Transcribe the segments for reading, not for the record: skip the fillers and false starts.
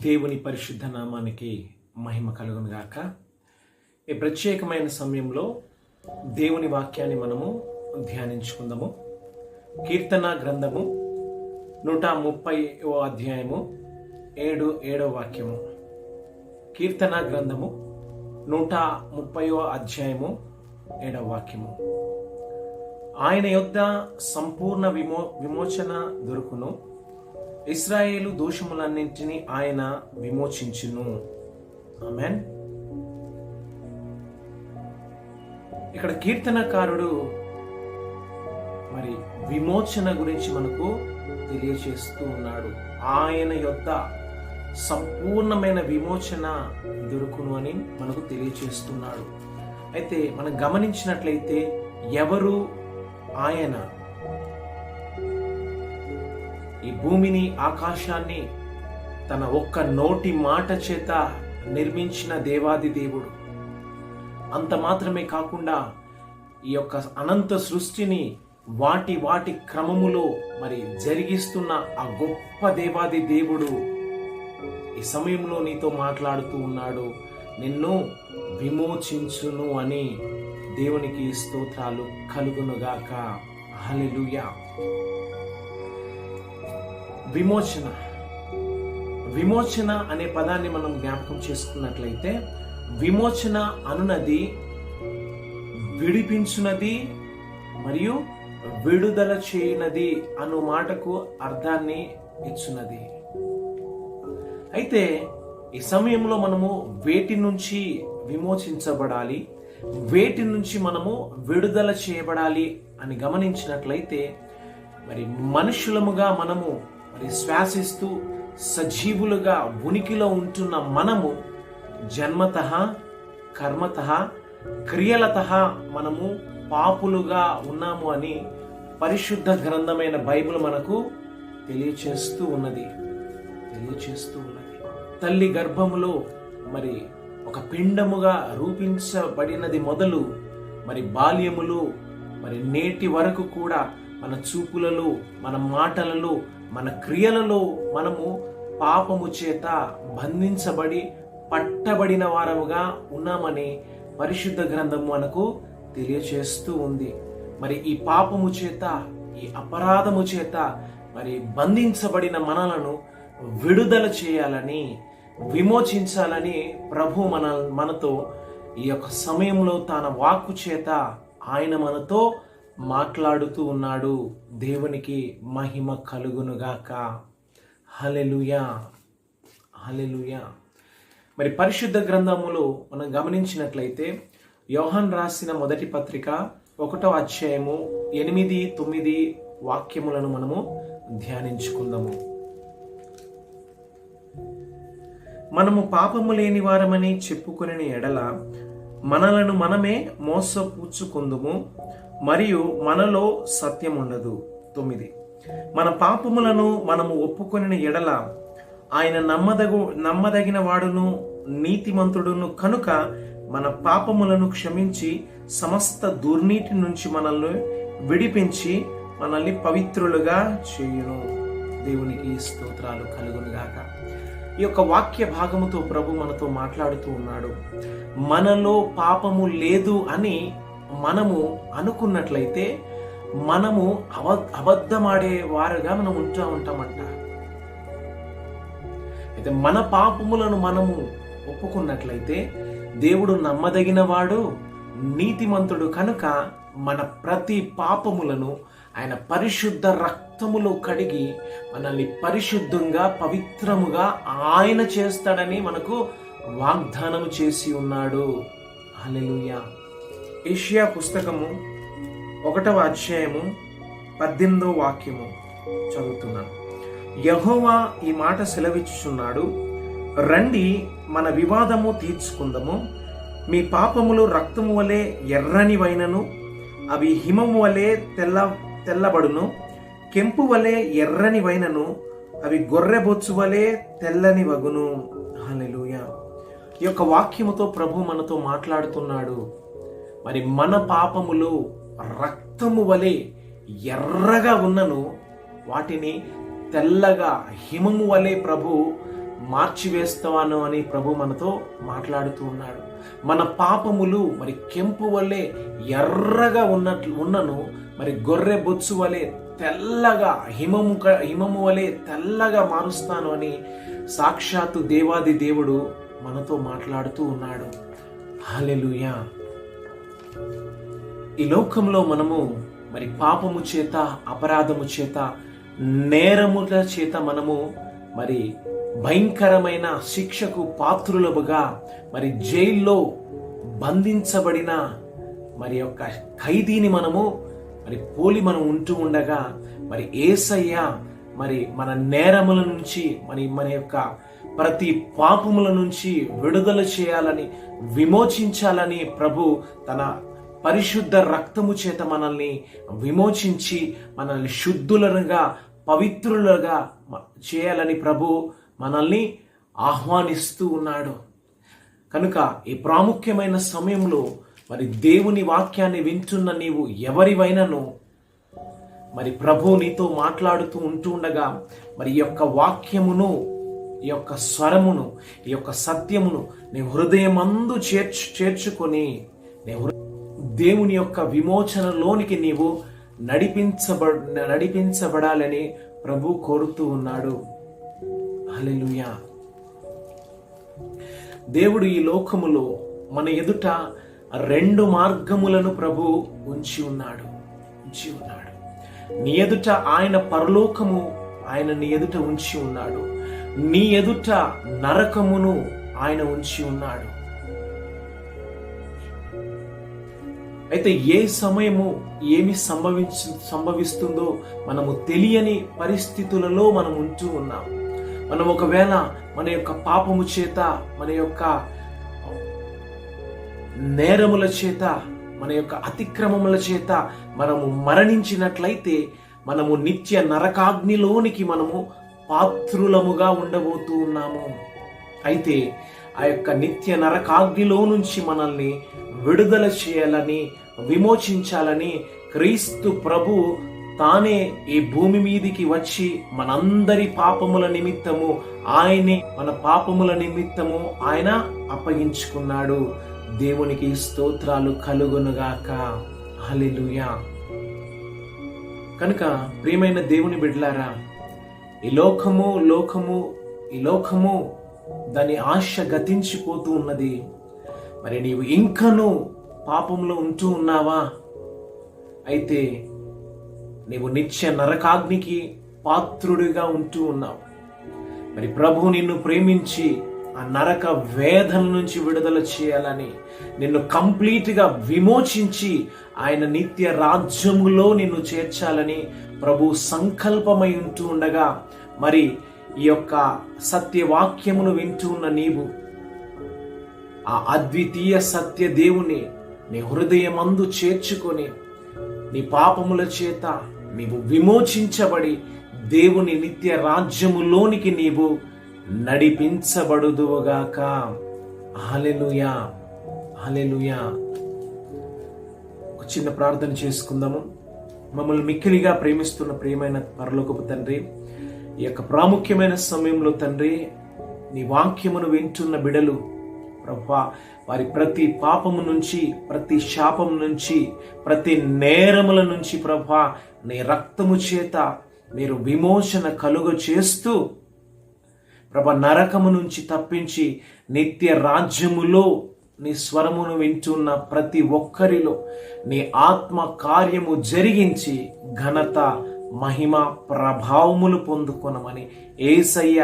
దేవుని పరిశుద్ధ నామానికి మహిమ కలుగును గాక. ఈ ప్రత్యేకమైన సమయంలో దేవుని వాక్యాన్ని మనము ధ్యానించుకుందాము. కీర్తన గ్రంథము 130వ అధ్యాయము 7వ వాక్యము. కీర్తన గ్రంథము 130వ అధ్యాయము 7వ వాక్యము. ఆయన యొద్ద సంపూర్ణ విమోచన దొరుకును, ఇశ్రాయేలు దోషములన్నింటినీ ఆయన విమోచించును. ఆమేన్. ఇక్కడ కీర్తనకారుడు మరి విమోచన గురించి మనకు తెలియచేస్తూ ఉన్నాడు. ఆయన యొద్ద సంపూర్ణమైన విమోచన దొరుకును అని మనకు తెలియచేస్తున్నాడు. అయితే మనం గమనించినట్లయితే ఎవరు ఆయన? ఈ భూమిని ఆకాశాన్ని తన ఒక్క నోటి మాట చేత నిర్మించిన దేవాది దేవుడు. అంత మాత్రమే కాకుండా ఈ యొక్క అనంత సృష్టిని వాటి క్రమములో మరి జరిగిస్తున్న ఆ గొప్ప దేవాది దేవుడు ఈ సమయంలో నీతో మాట్లాడుతూ ఉన్నాడు. నిన్ను విమోచించును అని. దేవునికి స్తోత్రాలు కలుగునుగాక. హల్లెలూయా. విమోచన అనే పదాన్ని మనం జ్ఞాపకం చేసుకున్నట్లయితే, విమోచన అనునది విడిపించునది మరియు విడుదల చేయనది అను మాటకు అర్థాన్ని ఇచ్చున్నది. అయితే ఈ సమయంలో మనము వేటి నుంచి విమోచించబడాలి, వేటి నుంచి మనము విడుదల చేయబడాలి అని గమనించినట్లయితే, మరి మనుషులముగా మనము మరి శ్వాసిస్తూ సజీవులుగా ఉనికిలో ఉంటున్న మనము జన్మతః కర్మతః క్రియలతః మనము పాపులుగా ఉన్నాము అని పరిశుద్ధ గ్రంథమైన బైబిల్ మనకు తెలియచేస్తూ ఉన్నది. తల్లి గర్భములో మరి ఒక పిండముగా రూపించబడినది మొదలు మరి బాల్యములు మరి నేటి వరకు కూడా మన చూపులలో, మన మాటలలో, మన క్రియలలో మనము పాపము చేత బంధించబడి పట్టబడిన వారముగా ఉన్నామని పరిశుద్ధ గ్రంథం మనకు తెలియచేస్తూ ఉంది. మరి ఈ పాపము చేత, ఈ అపరాధము చేత మరి బంధించబడిన మనలను విడుదల చేయాలని, విమోచించాలని ప్రభు మనతో ఈ యొక్క సమయంలో తన వాక్కు చేత ఆయన మనతో మాట్లాడుతూ ఉన్నాడు. దేవునికి మహిమ కలుగునుగాక. హల్లెలూయా, హల్లెలూయా. మరి పరిశుద్ధ గ్రంథములో మనం గమనించినట్లయితే, యోహాన్ రాసిన మొదటి పత్రిక 1వ అధ్యాయము 8, 9 వాక్యములను మనము ధ్యానించుకుందాము. మనము పాపము లేని వారమని చెప్పుకొనిన ఎడల మనలను మనమే మోసపుచ్చుకొందుము, మరియు మనలో సత్యం ఉండదు. 9. మన పాపములను మనము ఒప్పుకొనిన ఎడల ఆయన నమ్మదగిన వాడును నీతిమంతుడును కనుక మన పాపములను క్షమించి సమస్త దుర్నీతి నుంచి మనల్ని విడిపించి మనల్ని పవిత్రులుగా చేయును. దేవునికి స్తోత్రాలు కలుగునుగాక. ఈ యొక్క వాక్య భాగముతో ప్రభు మనతో మాట్లాడుతూ ఉన్నాడు. మనలో పాపము లేదు అని మనము అనుకున్నట్లయితే మనము అబద్ధమాడే వారుగా మనం ఉంటామంట. అయితే మన పాపములను మనము ఒప్పుకున్నట్లయితే దేవుడు నమ్మదగిన వాడు, నీతిమంతుడు కనుక మన ప్రతి పాపములను ఆయన పరిశుద్ధ రక్తములో కడిగి మనల్ని పరిశుద్ధంగా, పవిత్రముగా ఆయన చేస్తాడని మనకు వాగ్దానం చేసి ఉన్నాడు. హల్లెలూయా. యెషయా పుస్తకము 1వ అధ్యాయము 18వ వాక్యము చదువుతున్నాను. యెహోవా ఈ మాట సెలవిచ్చుచున్నాడు, రండి మన వివాదము తీర్చుకుందాము. మీ పాపములు రక్తము వలె ఎర్రనివైనను అవి హిమము వలె తెల్లబడును, కెంపు వలె ఎర్రనివైనను అవి గొర్రెబొచ్చు వలె తెల్లని వగును. హల్లెలూయా. ఈ యొక్క వాక్యముతో ప్రభు మనతో మాట్లాడుతున్నాడు. మరి మన పాపములు రక్తము వలె ఎర్రగా ఉన్నను వాటిని తెల్లగా హిమము వలె ప్రభు మార్చివేస్తాను అని ప్రభు మనతో మాట్లాడుతూ ఉన్నాడు. మన పాపములు మరి కెంపు వలె ఎర్రగా ఉన్నను మరి గొర్రె బొచ్చు వలె తెల్లగా హిమము వలె తెల్లగా మారుస్తాను అని సాక్షాత్తు దేవాది దేవుడు మనతో మాట్లాడుతూ ఉన్నాడు. హల్లెలూయా. ఈ లోకంలో మనము మరి పాపము చేత, అపరాధము చేత, నేరముల చేత మనము మరి భయంకరమైన శిక్షకు పాత్రులముగా మరి జైల్లో బంధించబడిన మరి యొక్క ఖైదీని మనము మరి పోలి మనం ఉంటూ ఉండగా మరి యేసయ్య మరి మన నేరముల నుంచి మన యొక్క ప్రతి పాపముల నుంచి విడుదల చేయాలని, విమోచించాలని ప్రభు తన పరిశుద్ధ రక్తము చేత మనల్ని విమోచించి మనల్ని శుద్ధులుగా, పవిత్రులుగా చేయాలని ప్రభు మనల్ని ఆహ్వానిస్తూ ఉన్నాడు. కనుక ఈ ప్రాముఖ్యమైన సమయంలో మరి దేవుని వాక్యాన్ని వింటున్న నీవు ఎవరివైనాను మరి ప్రభు నీతో మాట్లాడుతూ ఉంటూ ఉండగా మరి ఈ యొక్క వాక్యమును, ఈ యొక్క స్వరమును, ఈ యొక్క సత్యమును నీ హృదయమందు చేర్చుకొని దేవుని యొక్క విమోచనలోనికి నీవు నడిపించబడాలని ప్రభు కోరుతూ ఉన్నాడు. హల్లెలూయా. దేవుడు ఈ లోకములో మన ఎదుట 2 మార్గములను ప్రభు ఉంచి ఉన్నాడు. నీ ఎదుట ఆయన పరలోకము ఆయన నీ ఎదుట ఉంచి ఉన్నాడు. నీ ఎదుట నరకమును ఆయన ఉంచి ఉన్నాడు. అయితే ఏ సమయము ఏమి సంభవిస్తుందో మనము తెలియని పరిస్థితులలో మనం ఉంటూ ఉన్నాం. మనం ఒకవేళ మన యొక్క పాపము చేత, మన యొక్క నేరముల చేత, మన యొక్క అతిక్రమముల చేత మనము మరణించినట్లయితే మనము నిత్య నరకాగ్నిలోనికి మనము పాత్రులముగా ఉండబోతూ ఉన్నాము. అయితే ఆ యొక్క నిత్య నరకాగ్నిలో నుంచి మనల్ని విడుదల చేయాలని, విమోచించాలని క్రీస్తు ప్రభు తానే ఈ భూమి మీదికి వచ్చి మనందరి పాపముల నిమిత్తము మన పాపముల నిమిత్తము ఆయన అప్పగించుకున్నాడు. దేవునికి స్తోత్రాలు కలుగునుగాక. హల్లెలూయా. కనుక ప్రియమైన దేవుని బిడ్డలారా, ఈ లోకము దాని ఆశ గతించిపోతూ ఉన్నది. మరి నీవు ఇంకనూ పాపంలో ఉంటూ ఉన్నావా? అయితే నీవు నిత్య నరకాగ్నికి పాత్రుడిగా ఉంటూ ఉన్నావు. మరి ప్రభు నిన్ను ప్రేమించి ఆ నరక వేదన నుంచి విడుదల చేయాలని, నిన్ను కంప్లీట్గా విమోచించి ఆయన నిత్య రాజ్యములో నిన్ను చేర్చాలని ప్రభు సంకల్పమై ఉంటూ ఉండగా మరి ఈ యొక్క సత్యవాక్యమును వింటూ ఉన్న నీవు ఆ అద్వితీయ సత్య దేవుని నీ హృదయమందు చేర్చుకొని నీ పాపముల చేత నీవు విమోచించబడి దేవుని నిత్య రాజ్యములోనికి నీవు నడిపించబడుదువుగాక. హల్లెలూయా. హల్లెలూయా. ఒక చిన్న ప్రార్థన చేసుకుందాము. మమ్మల్ని మిక్కిలిగా ప్రేమిస్తున్న ప్రియమైన పరలోకపు తండ్రి, ఈ యొక్క ప్రాముఖ్యమైన సమయంలో తండ్రి నీ వాక్యమును వింటున్న బిడలు ప్రభువా, వారి ప్రతి పాపము నుంచి, ప్రతి శాపం నుంచి, ప్రతి నేరముల నుంచి ప్రభువా నీ రక్తము చేత మీరు విమోచన కలుగ చేస్తూ ప్రభా నరకము నుంచి తప్పించి నిత్య రాజ్యములో నీ స్వరమును వింటున్న ప్రతి ఒక్కరిలో నీ ఆత్మ కార్యము జరిగించి ఘనత, మహిమ, ప్రభావములు పొందుకొనమని యేసయ్య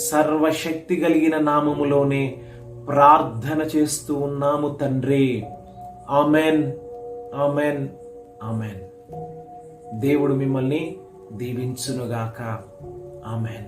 సర్వశక్తి కలిగిన నామములోనే ప్రార్థన చేస్తూ ఉన్నాము తండ్రి. Amen, amen, amen. దేవుడు మిమ్మల్ని దీవించునుగాక. ఆమెన్.